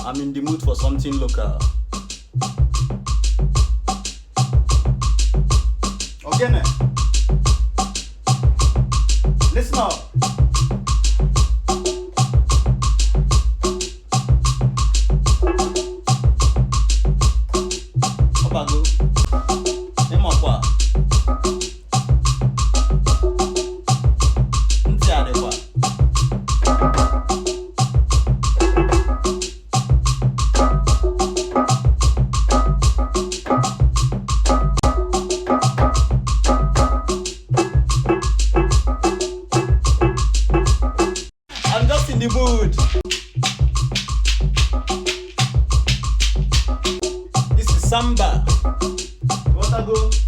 I'm in the mood for something local. Ogene, listen up. Obago, Emokwa, Nti Adekwa. I'm just in the mood. This is samba. What I go?